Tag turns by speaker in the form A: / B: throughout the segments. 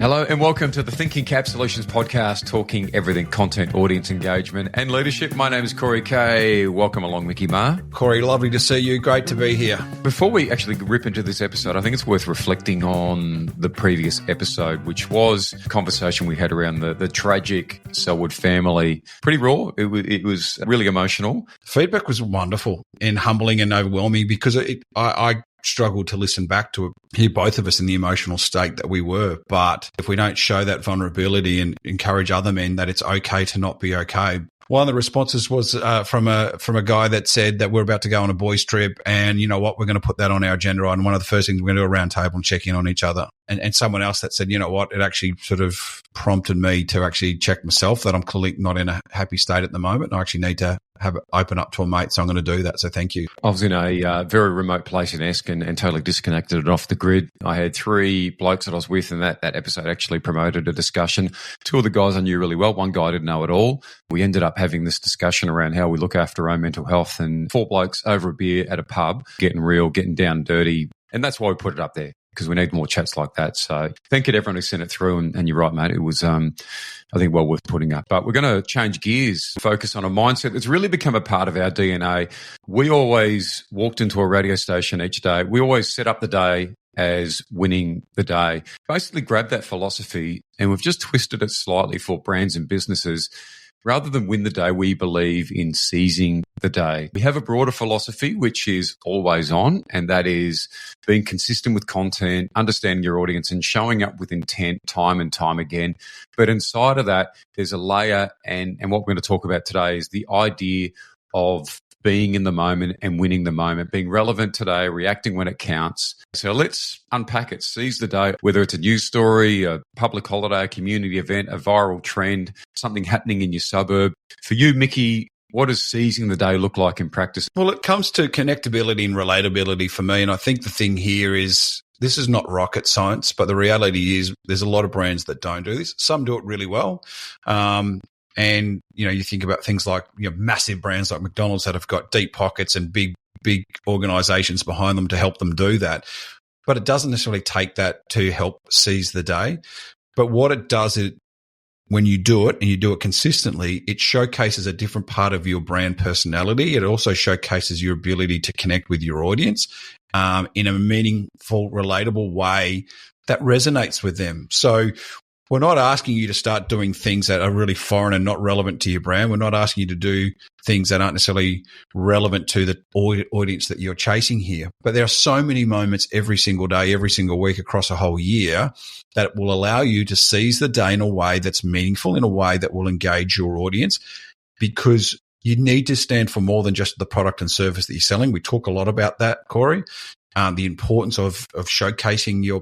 A: Hello and welcome to the Thinking Cap Solutions podcast, talking everything content, audience engagement and leadership. My name is Kay. Welcome along, Mickey Maher.
B: Corey, lovely to see you. Great to be here.
A: Before we actually rip into this episode, I think it's worth reflecting on the previous episode, which was a conversation we had around the tragic Selwood family. Pretty raw. It was really emotional.
B: Feedback was wonderful and humbling and overwhelming because I struggled to listen back to it, hear both of us in the emotional state that we were. But if we don't show that vulnerability and encourage other men that it's okay to not be okay. One of the responses was from a guy that said that we're about to go on a boys' trip and you know what, we're going to put that on our agenda. And one of the first things we're going to do a round table and check in on each other. And someone else that said, you know what, it actually sort of prompted me to actually check myself that I'm clearly not in a happy state at the moment. I actually need to have it open up to a mate, so I'm going to do that. So thank you.
A: I was in a very remote place in Esk and totally disconnected and off the grid. I had three blokes that I was with, and that episode actually promoted a discussion. Two of the guys I knew really well. One guy I didn't know at all. We ended up having this discussion around how we look after our own mental health, and four blokes over a beer at a pub, getting real, getting down and dirty. And that's why we put it up there, because we need more chats like that. So thank you to everyone who sent it through. And you're right, mate. It was, I think, well worth putting up. But we're going to change gears, focus on a mindset that's really become a part of our DNA. We always walked into a radio station each day. We always set up the day as winning the day. Basically grabbed that philosophy and we've just twisted it slightly for brands and businesses. Rather than win the day, we believe in seizing the day. We have a broader philosophy, which is always on, and that is being consistent with content, understanding your audience, and showing up with intent time and time again. But inside of that, there's a layer, and what we're going to talk about today is the idea of being in the moment and winning the moment, being relevant today, reacting when it counts. So let's unpack it, seize the day, whether it's a news story, a public holiday, a community event, a viral trend, something happening in your suburb. For you, Mickey, what does seizing the day look like in practice?
B: Well, it comes to connectability and relatability for me. And I think the thing here is this is not rocket science, but the reality is there's a lot of brands that don't do this. Some do it really well. And, you know, you think about things like, you know, massive brands like McDonald's that have got deep pockets and big organizations behind them to help them do that. But it doesn't necessarily take that to help seize the day. But what it does, when you do it and you do it consistently, it showcases a different part of your brand personality. It also showcases your ability to connect with your audience in a meaningful, relatable way that resonates with them. So we're not asking you to start doing things that are really foreign and not relevant to your brand. We're not asking you to do things that aren't necessarily relevant to the audience that you're chasing here. But there are so many moments every single day, every single week across a whole year that will allow you to seize the day in a way that's meaningful, in a way that will engage your audience, because you need to stand for more than just the product and service that you're selling. We talk a lot about that, Corey. The importance of showcasing your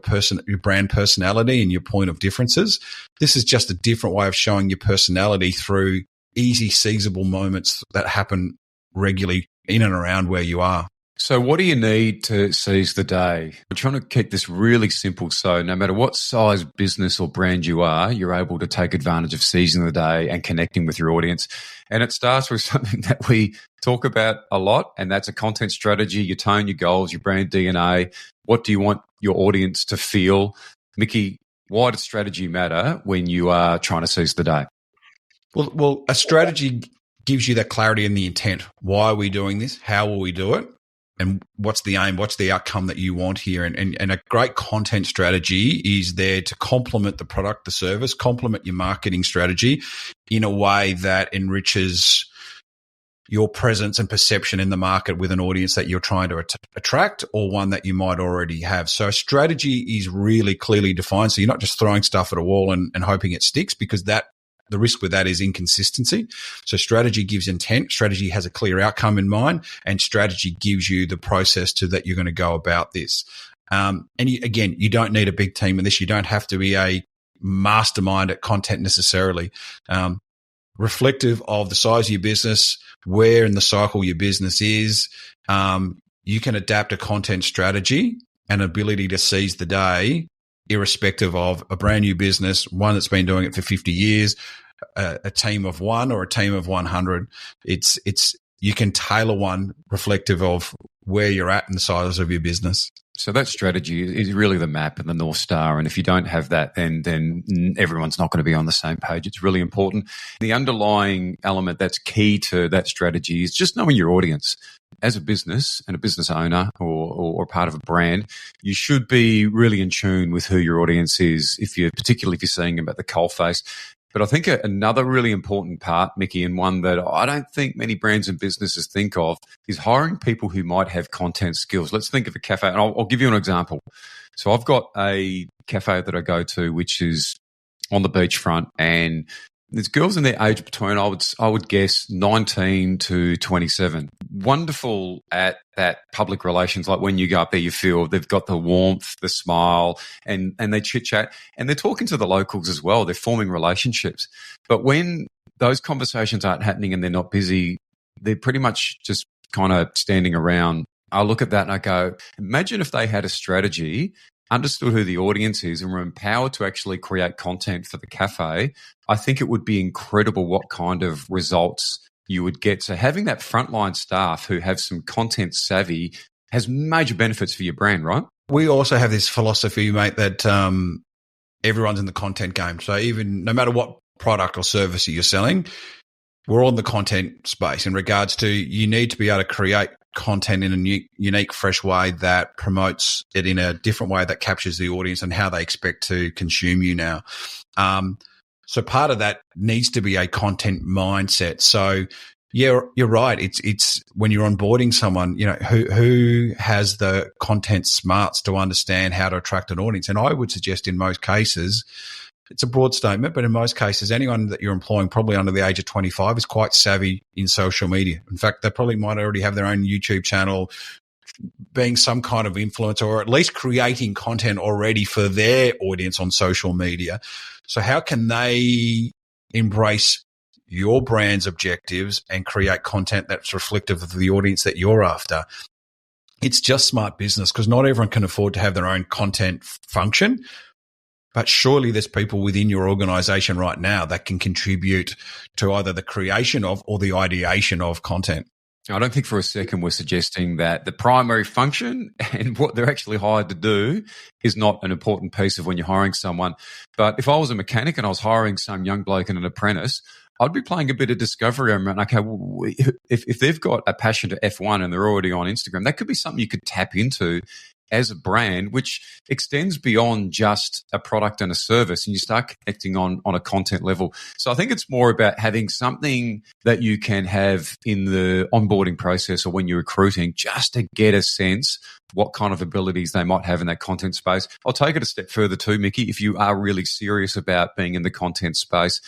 B: brand personality and your point of differences. This is just a different way of showing your personality through easy, seizable moments that happen regularly in and around where you are.
A: So what do you need to seize the day? We're trying to keep this really simple, so no matter what size business or brand you are, you're able to take advantage of seizing the day and connecting with your audience. And it starts with something that we talk about a lot, and that's a content strategy, your tone, your goals, your brand DNA. What do you want your audience to feel? Mickey, why does strategy matter when you are trying to seize the day?
B: Well, a strategy gives you that clarity and the intent. Why are we doing this? How will we do it? And what's the aim? What's the outcome that you want here? And a great content strategy is there to complement the product, the service, complement your marketing strategy in a way that enriches your presence and perception in the market with an audience that you're trying to attract or one that you might already have. So strategy is really clearly defined. So you're not just throwing stuff at a wall and hoping it sticks, because the risk with that is inconsistency. So strategy gives intent. Strategy has a clear outcome in mind, and strategy gives you the process that you're going to go about this. Again, you don't need a big team in this. You don't have to be a mastermind at content necessarily. Reflective of the size of your business, where in the cycle your business is, you can adapt a content strategy and ability to seize the day irrespective of a brand new business, one that's been doing it for 50 years, a team of one or a team of 100. You can tailor one reflective of where you're at and the size of your business.
A: So that strategy is really the map and the North Star. And if you don't have that, then everyone's not going to be on the same page. It's really important. The underlying element that's key to that strategy is just knowing your audience. As a business and a business owner or part of a brand, you should be really in tune with who your audience is, particularly if you're seeing about the coalface. But I think another really important part, Mickey, and one that I don't think many brands and businesses think of, is hiring people who might have content skills. Let's think of a cafe, and I'll give you an example. So I've got a cafe that I go to, which is on the beachfront, and there's girls in their age between, I would guess, 19 to 27. Wonderful at that public relations. Like when you go up there, you feel they've got the warmth, the smile, and they chit chat, and they're talking to the locals as well. They're forming relationships. But when those conversations aren't happening and they're not busy, they're pretty much just kind of standing around. I look at that and I go, imagine if they had a strategy, understood who the audience is, and were empowered to actually create content for the cafe. I think it would be incredible what kind of results you would get. So having that frontline staff who have some content savvy has major benefits for your brand, right?
B: We also have this philosophy, mate, that everyone's in the content game. So even no matter what product or service you're selling, we're all in the content space in regards to you need to be able to create content in a unique, fresh way that promotes it in a different way that captures the audience and how they expect to consume you now. So part of that needs to be a content mindset. So yeah, you're right. It's when you're onboarding someone, who has the content smarts to understand how to attract an audience. And I would suggest in most cases, it's a broad statement, but in most cases, anyone that you're employing probably under the age of 25 is quite savvy in social media. In fact, they probably might already have their own YouTube channel, being some kind of influencer, or at least creating content already for their audience on social media. So how can they embrace your brand's objectives and create content that's reflective of the audience that you're after? It's just smart business, because not everyone can afford to have their own content function. But surely there's people within your organization right now that can contribute to either the creation of or the ideation of content.
A: I don't think for a second we're suggesting that the primary function and what they're actually hired to do is not an important piece of when you're hiring someone. But if I was a mechanic and I was hiring some young bloke and an apprentice, I'd be playing a bit of discovery around, okay, well, if they've got a passion to F1 and they're already on Instagram, that could be something you could tap into as a brand, which extends beyond just a product and a service, and you start connecting on a content level. So I think it's more about having something that you can have in the onboarding process or when you're recruiting, just to get a sense what kind of abilities they might have in that content space. I'll take it a step further too, Mickey. If you are really serious about being in the content space,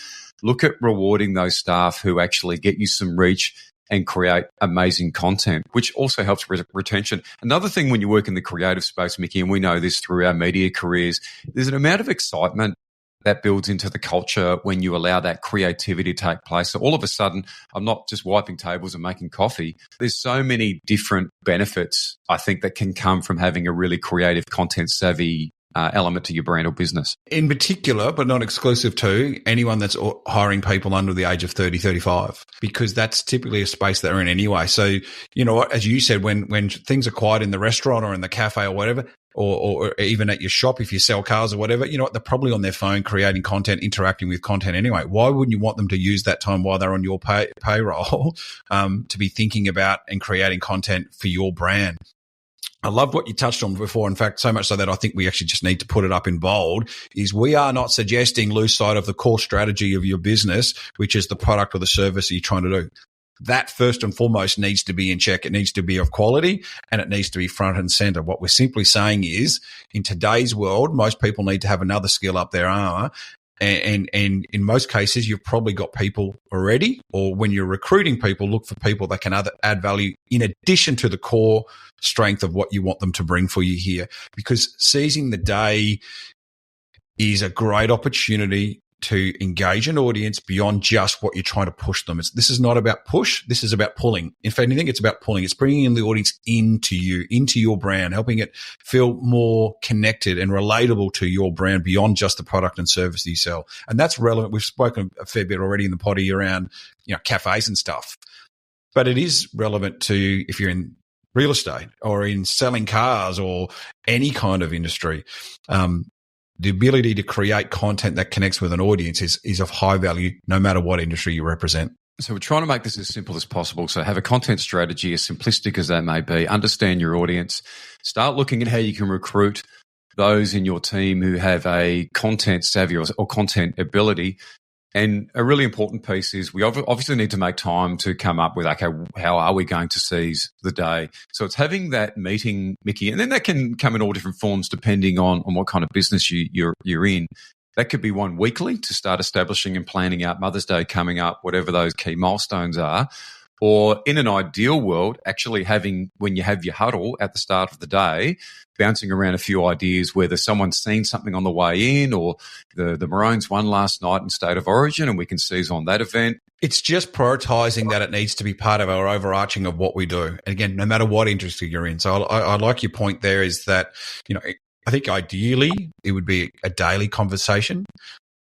A: look at rewarding those staff who actually get you some reach and create amazing content, which also helps retention. Another thing when you work in the creative space, Mickey, and we know this through our media careers, there's an amount of excitement that builds into the culture when you allow that creativity to take place. So all of a sudden, I'm not just wiping tables and making coffee. There's so many different benefits, I think, that can come from having a really creative, content savvy element to your brand or business.
B: In particular, but not exclusive to, anyone that's hiring people under the age of 30, 35, because that's typically a space they're in anyway. So, you know what, as you said, when things are quiet in the restaurant or in the cafe or whatever, or even at your shop, if you sell cars or whatever, you know what, they're probably on their phone creating content, interacting with content anyway. Why wouldn't you want them to use that time while they're on your payroll to be thinking about and creating content for your brand? I loved what you touched on before. In fact, so much so that I think we actually just need to put it up in bold, is we are not suggesting lose sight of the core strategy of your business, which is the product or the service that you're trying to do. That first and foremost needs to be in check. It needs to be of quality and it needs to be front and center. What we're simply saying is, in today's world, most people need to have another skill up their armor. And in most cases, you've probably got people already, or when you're recruiting people, look for people that can add value in addition to the core strength of what you want them to bring for you here. Because seizing the day is a great opportunity to engage an audience beyond just what you're trying to push them. This is not about push. This is about pulling. If anything, it's about pulling. It's bringing in the audience into you, into your brand, helping it feel more connected and relatable to your brand beyond just the product and service that you sell. And that's relevant. We've spoken a fair bit already in the potty around, cafes and stuff. But it is relevant to if you're in real estate or in selling cars or any kind of industry. The ability to create content that connects with an audience is of high value, no matter what industry you represent.
A: So we're trying to make this as simple as possible. So have a content strategy, as simplistic as that may be, understand your audience, start looking at how you can recruit those in your team who have a content savvy or content ability. And a really important piece is we obviously need to make time to come up with, okay, how are we going to seize the day? So it's having that meeting, Mickey, and then that can come in all different forms depending on what kind of business you're in. That could be one weekly to start establishing and planning out Mother's Day coming up, whatever those key milestones are. Or in an ideal world, actually having, when you have your huddle at the start of the day, bouncing around a few ideas, whether someone's seen something on the way in or the Maroons won last night in State of Origin and we can seize on that event.
B: It's just prioritizing that it needs to be part of our overarching of what we do. And again, no matter what industry you're in. So I like your point there is that, I think ideally it would be a daily conversation,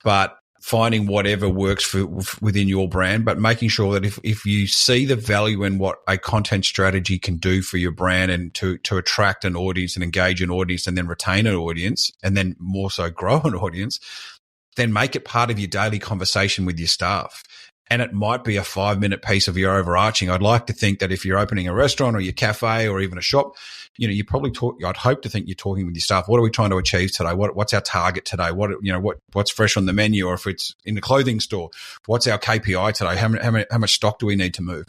B: but finding whatever works within your brand, but making sure that if you see the value in what a content strategy can do for your brand and to attract an audience and engage an audience and then retain an audience and then more so grow an audience, then make it part of your daily conversation with your staff. And it might be a 5-minute piece of your overarching. I'd like to think that if you're opening a restaurant or your cafe or even a shop, you probably I'd hope to think you're talking with your staff. What are we trying to achieve today? What's our target today? What's fresh on the menu? Or if it's in the clothing store, what's our KPI today? How much stock do we need to move?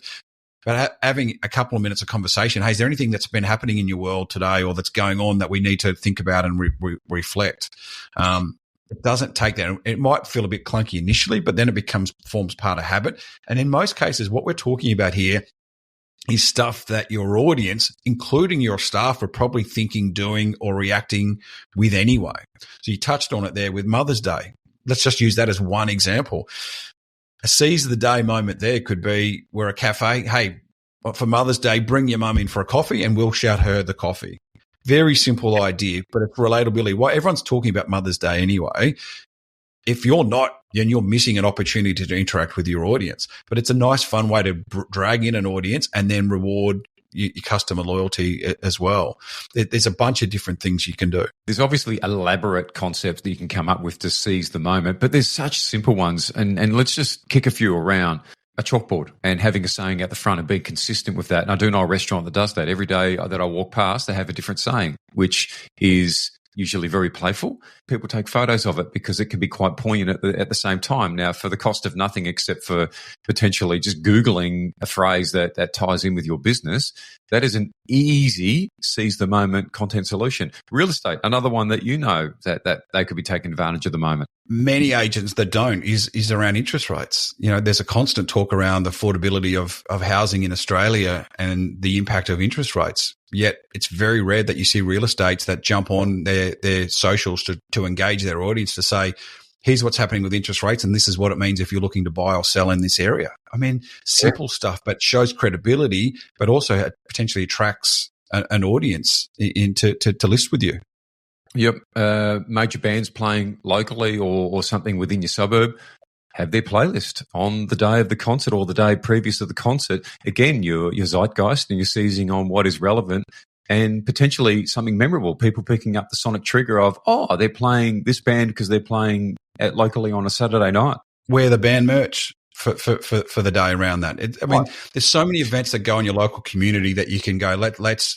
B: But having a couple of minutes of conversation, hey, is there anything that's been happening in your world today or that's going on that we need to think about and reflect? It doesn't take that. It might feel a bit clunky initially, but then it forms part of habit. And in most cases, what we're talking about here is stuff that your audience, including your staff, are probably thinking, doing, or reacting with anyway. So you touched on it there with Mother's Day. Let's just use that as one example. A seize the day moment there could be we're a cafe. Hey, for Mother's Day, bring your mum in for a coffee and we'll shout her the coffee. Very simple idea, but it's relatability. Why everyone's talking about Mother's Day anyway. If you're not, then you're missing an opportunity to interact with your audience. But it's a nice, fun way to drag in an audience and then reward your customer loyalty as well. There's a bunch of different things you can do.
A: There's obviously elaborate concepts that you can come up with to seize the moment, but there's such simple ones. And let's just kick a few around. A chalkboard and having a saying at the front and being consistent with that. And I do know a restaurant that does that. Every day that I walk past, they have a different saying, which is usually very playful. People take photos of it because it can be quite poignant at the same time. Now, for the cost of nothing except for potentially just Googling a phrase that ties in with your business, that is an easy seize the moment content solution. Real estate, another one that that they could be taking advantage of the moment.
B: Many agents that don't is around interest rates. There's a constant talk around the affordability of housing in Australia and the impact of interest rates. Yet it's very rare that you see real estates that jump on their socials to engage their audience to say, here's what's happening with interest rates and this is what it means if you're looking to buy or sell in this area. I mean, simple stuff, but shows credibility, but also potentially attracts an audience to list with you.
A: Yep. Major bands playing locally or something within your suburb have their playlist on the day of the concert or the day previous to the concert. Again, your zeitgeist and you're seizing on what is relevant and potentially something memorable. People picking up the sonic trigger of, they're playing this band because they're playing locally on a Saturday night.
B: Wear the band merch for the day around that. There's so many events that go in your local community that you can go,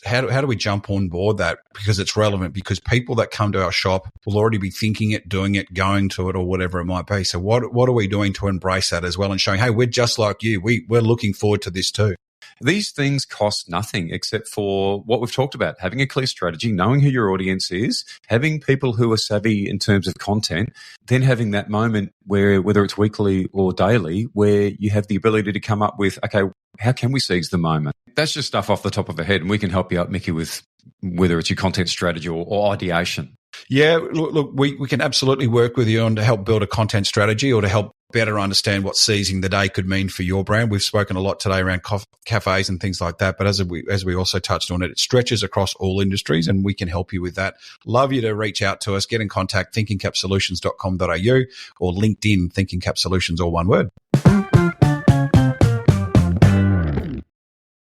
B: how do we jump on board that? Because it's relevant, because people that come to our shop will already be thinking it, doing it, going to it, or whatever it might be. So what are we doing to embrace that as well and showing, hey, we're just like you. We're looking forward to this too.
A: These things cost nothing except for what we've talked about, having a clear strategy, knowing who your audience is, having people who are savvy in terms of content, then having that moment where, whether it's weekly or daily, where you have the ability to come up with, okay, how can we seize the moment? That's just stuff off the top of our head, and we can help you out, Mickey, with whether it's your content strategy or ideation.
B: Yeah, look, we can absolutely work with you on to help build a content strategy or to help better understand what seizing the day could mean for your brand. We've spoken a lot today around cafes and things like that, but as we also touched on it stretches across all industries and we can help you with that. Love you to reach out to us, get in contact, thinkingcapsolutions.com.au or LinkedIn, Thinking Cap Solutions, all one word.